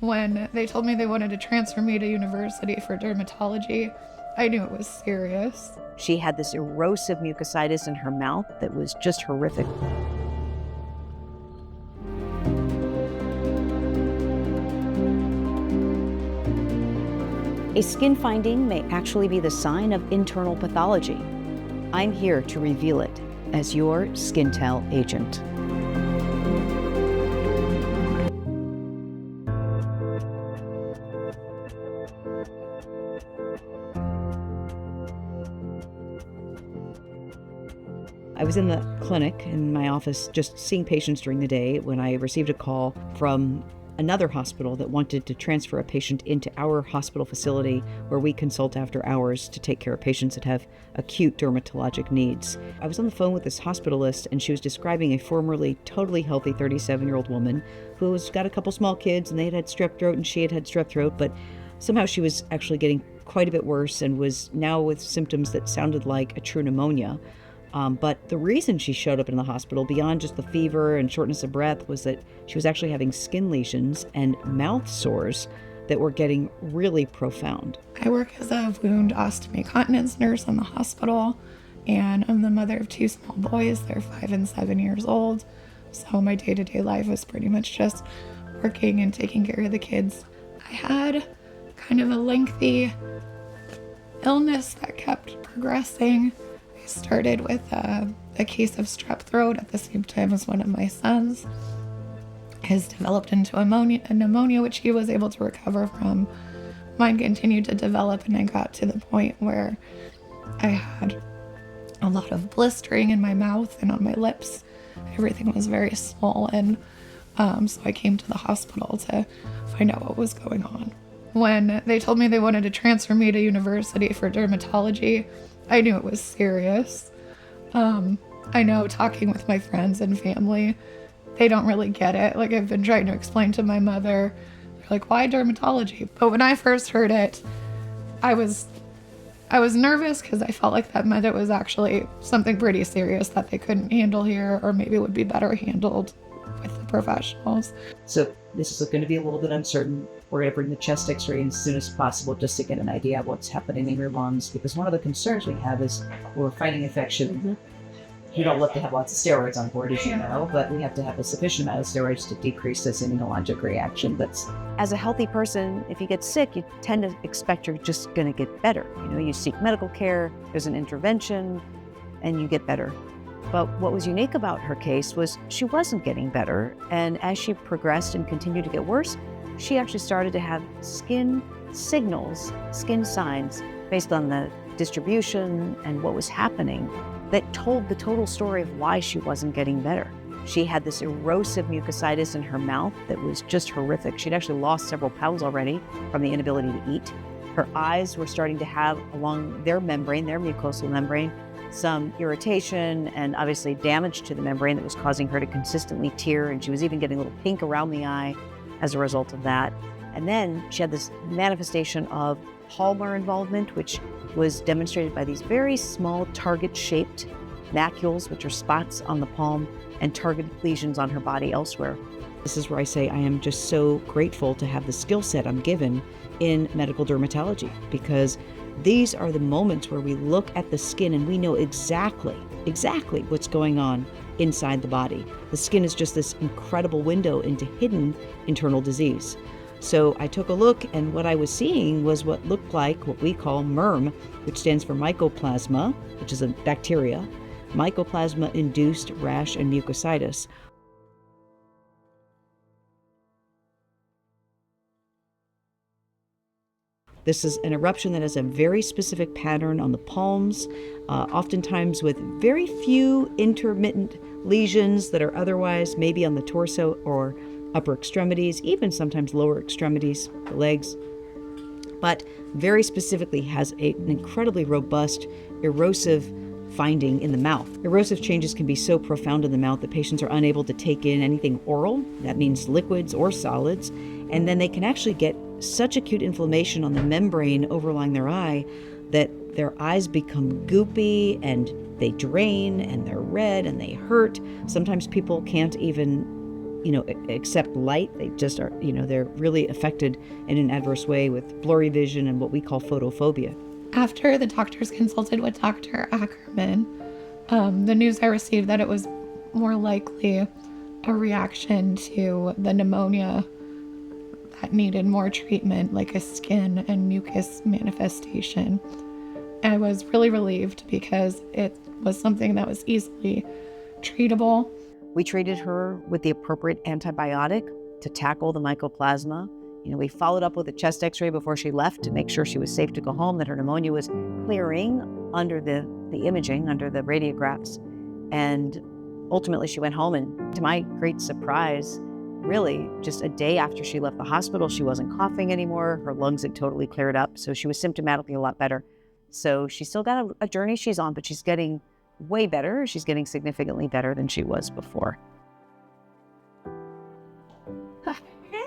When they told me they wanted to transfer me to university for dermatology, I knew it was serious. She had this erosive mucositis in her mouth that was just horrific. A skin finding may actually be the sign of internal pathology. I'm here to reveal it as your SkinTellAgent. I was in the clinic in my office just seeing patients during the day when I received a call from another hospital that wanted to transfer a patient into our hospital facility where we consult after hours to take care of patients that have acute dermatologic needs. I was on the phone with this hospitalist and she was describing a formerly totally healthy 37-year-old woman who has got a couple small kids and they had strep throat and she had strep throat, but somehow she was actually getting quite a bit worse and was now with symptoms that sounded like a true pneumonia. But the reason she showed up in the hospital, beyond just the fever and shortness of breath, was that she was actually having skin lesions and mouth sores that were getting really profound. I work as a wound ostomy continence nurse in the hospital, and I'm the mother of two small boys. They're 5 and 7 years old. So my day-to-day life was pretty much just working and taking care of the kids. I had kind of a lengthy illness that kept progressing. I started with a case of strep throat at the same time as one of my sons. His developed into a pneumonia, which he was able to recover from. Mine continued to develop, and I got to the point where I had a lot of blistering in my mouth and on my lips. Everything was very swollen, so I came to the hospital to find out what was going on. When they told me they wanted to transfer me to university for dermatology, I knew it was serious. I know, talking with my friends and family, they don't really get it. Like, I've been trying to explain to my mother, they're like, why dermatology? But when I first heard it, I was nervous because I felt like that meant it was actually something pretty serious that they couldn't handle here, or maybe would be better handled with the professionals. So this is going to be a little bit uncertain. We're going to bring the chest x-ray as soon as possible just to get an idea of what's happening in your lungs, because one of the concerns we have is we're fighting infection. You don't love to have lots of steroids on board, as you know, but we have to have a sufficient amount of steroids to decrease this immunologic reaction. As a healthy person, if you get sick, you tend to expect you're just going to get better. You seek medical care, there's an intervention, and you get better. But what was unique about her case was she wasn't getting better, and as she progressed and continued to get worse, she actually started to have skin signals, skin signs, based on the distribution and what was happening, that told the total story of why she wasn't getting better. She had this erosive mucositis in her mouth that was just horrific. She'd actually lost several pounds already from the inability to eat. Her eyes were starting to have, along their membrane, their mucosal membrane, some irritation and obviously damage to the membrane that was causing her to consistently tear, and she was even getting a little pink around the eye as a result of that. And then she had this manifestation of palmar involvement, which was demonstrated by these very small target-shaped macules, which are spots on the palm, and targeted lesions on her body elsewhere. This is where I say I am just so grateful to have the skill set I'm given in medical dermatology, because these are the moments where we look at the skin and we know exactly what's going on inside the body. The skin is just this incredible window into hidden internal disease. So I took a look, and what I was seeing was what looked like what we call MIRM, which stands for Mycoplasma, which is a bacteria, Mycoplasma-induced rash and Mucositis. This is an eruption that has a very specific pattern on the palms, oftentimes with very few intermittent lesions that are otherwise maybe on the torso or upper extremities, even sometimes lower extremities, the legs, but very specifically has an incredibly robust erosive finding in the mouth. Erosive changes can be so profound in the mouth that patients are unable to take in anything oral, that means liquids or solids, and then they can actually get such acute inflammation on the membrane overlying their eye that their eyes become goopy and they drain and they're red and they hurt. Sometimes people can't even accept light. They just are, they're really affected in an adverse way with blurry vision and what we call photophobia. After the doctors consulted with Dr. Ackerman, the news I received that it was more likely a reaction to the pneumonia that needed more treatment, like a skin and mucus manifestation. I was really relieved because it was something that was easily treatable. We treated her with the appropriate antibiotic to tackle the Mycoplasma. We followed up with a chest x-ray before she left to make sure she was safe to go home, that her pneumonia was clearing under the imaging, under the radiographs. And ultimately she went home, and to my great surprise, really just a day after she left the hospital, she wasn't coughing anymore. Her lungs had totally cleared up. So she was symptomatically a lot better. So she's still got a journey she's on, but she's getting way better. She's getting significantly better than she was before.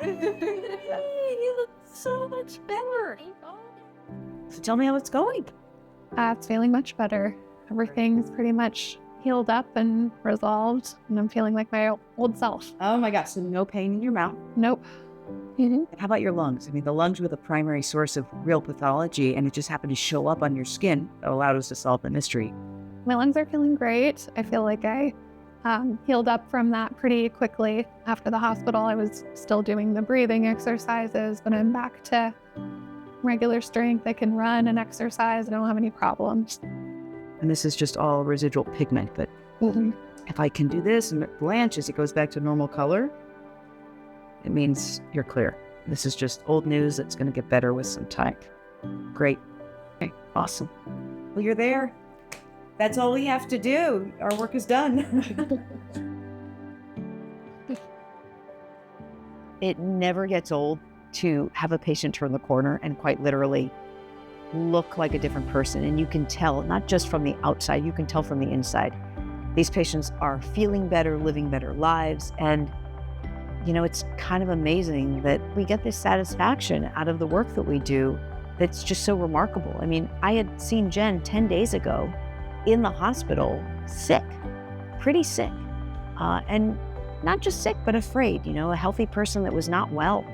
You look so much better. So tell me how it's going. It's feeling much better. Everything's pretty much healed up and resolved, and I'm feeling like my old self. Oh my gosh, so no pain in your mouth? Nope. And how about your lungs? I mean, the lungs were the primary source of real pathology, and it just happened to show up on your skin that allowed us to solve the mystery. My lungs are feeling great. I feel like I healed up from that pretty quickly. After the hospital, I was still doing the breathing exercises, but I'm back to regular strength. I can run and exercise. I don't have any problems. And this is just all residual pigment, but if I can do this and it blanches, it goes back to normal color, it means you're clear. This is just old news that's going to get better with some time. Great. Okay, awesome. Well, you're there. That's all we have to do. Our work is done. It never gets old to have a patient turn the corner and quite literally look like a different person. And you can tell, not just from the outside, you can tell from the inside. These patients are feeling better, living better lives. And, it's kind of amazing that we get this satisfaction out of the work that we do that's just so remarkable. I mean, I had seen Jen 10 days ago in the hospital, sick, pretty sick. And not just sick, but afraid, a healthy person that was not well.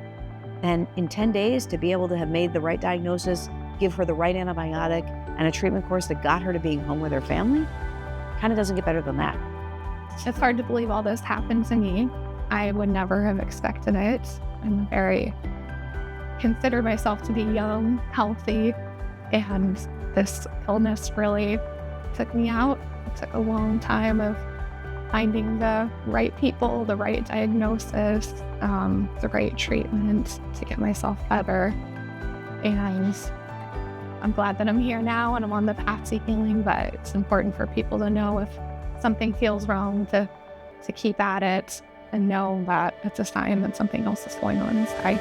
And in 10 days, to be able to have made the right diagnosis, give her the right antibiotic, and a treatment course that got her to being home with her family, kind of doesn't get better than that. It's hard to believe all this happened to me. I would never have expected it. Consider myself to be young, healthy, and this illness really took me out. It took a long time of finding the right people, the right diagnosis, the right treatment to get myself better. And I'm glad that I'm here now and I'm on the path to healing, but it's important for people to know if something feels wrong to keep at it and know that it's a sign that something else is going on inside.